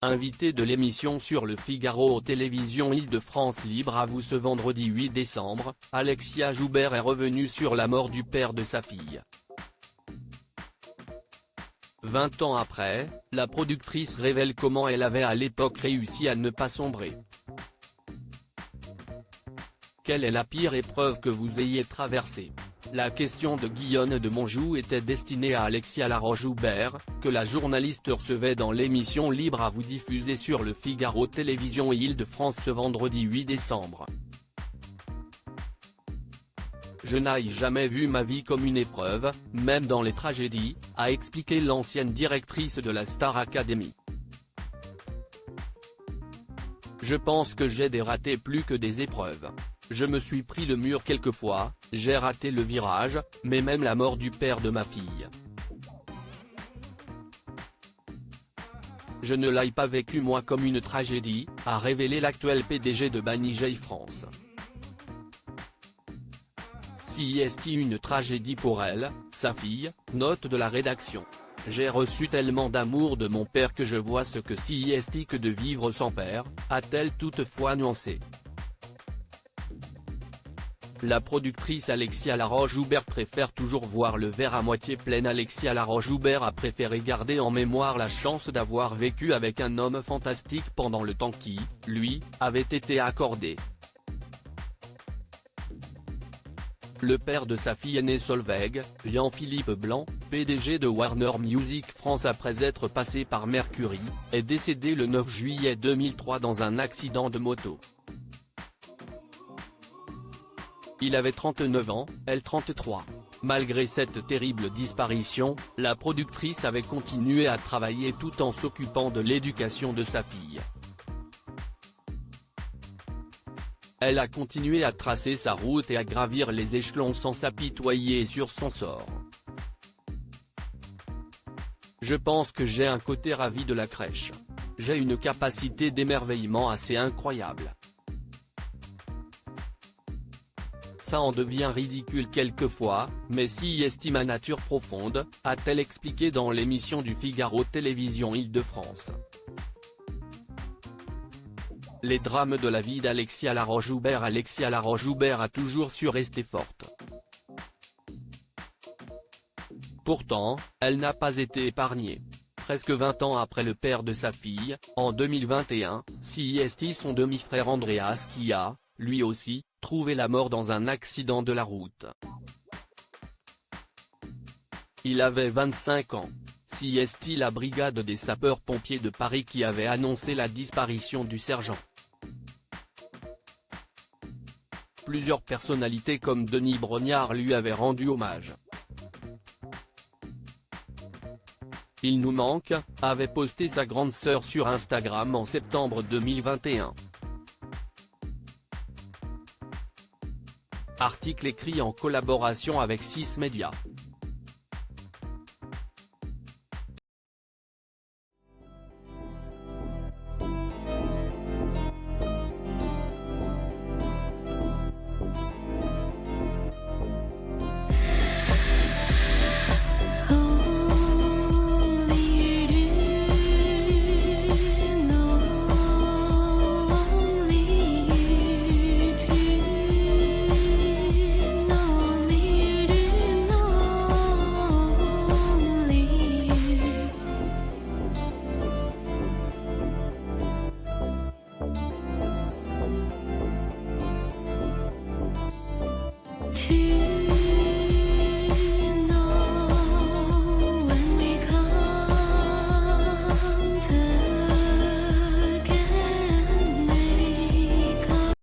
Invité de l'émission sur Le Figaro Télévision Île-de-France Libre à vous ce vendredi 8 décembre, Alexia Joubert est revenue sur la mort du père de sa fille. 20 ans après, la productrice révèle comment elle avait à l'époque réussi à ne pas sombrer. Quelle est la pire épreuve que vous ayez traversée? La question de Guillaume de Monjou était destinée à Alexia Laroche-Joubert, que la journaliste recevait dans l'émission Libre à vous diffusée sur Le Figaro Télévision Île-de-France ce vendredi 8 décembre. Je n'ai jamais vu ma vie comme une épreuve, même dans les tragédies, a expliqué l'ancienne directrice de la Star Academy. Je pense que j'ai des ratés plus que des épreuves. Je me suis pris le mur quelquefois, j'ai raté le virage, mais même la mort du père de ma fille. Je ne l'ai pas vécu moi comme une tragédie, a révélé l'actuel PDG de Banijay France. Si est une tragédie pour elle, sa fille, note de la rédaction. J'ai reçu tellement d'amour de mon père que je vois ce que si est que de vivre sans père, a-t-elle toutefois nuancé. La productrice Alexia Laroche-Joubert préfère toujours voir le verre à moitié plein. Alexia Laroche-Joubert a préféré garder en mémoire la chance d'avoir vécu avec un homme fantastique pendant le temps qui, lui, avait été accordé. Le père de sa fille aînée Solveig, Jean-Philippe Blanc, PDG de Warner Music France après être passé par Mercury, est décédé le 9 juillet 2003 dans un accident de moto. Il avait 39 ans, elle 33. Malgré cette terrible disparition, la productrice avait continué à travailler tout en s'occupant de l'éducation de sa fille. Elle a continué à tracer sa route et à gravir les échelons sans s'apitoyer sur son sort. Je pense que j'ai un côté ravi de la crèche. J'ai une capacité d'émerveillement assez incroyable. Ça en devient ridicule quelquefois, mais si estime ma nature profonde, a-t-elle expliqué dans l'émission du Figaro Télévision Île-de-France. Les drames de la vie d'Alexia Laroche-Joubert. Alexia Laroche-Joubert a toujours su rester forte. Pourtant, elle n'a pas été épargnée. Presque 20 ans après le père de sa fille, en 2021, c'est son demi-frère Andreas qui a, lui aussi, trouvé la mort dans un accident de la route. Il avait 25 ans. C'est la brigade des sapeurs-pompiers de Paris qui avait annoncé la disparition du sergent. Plusieurs personnalités comme Denis Brognard lui avaient rendu hommage. Il nous manque, avait posté sa grande sœur sur Instagram en septembre 2021. Article écrit en collaboration avec 6 Médias. To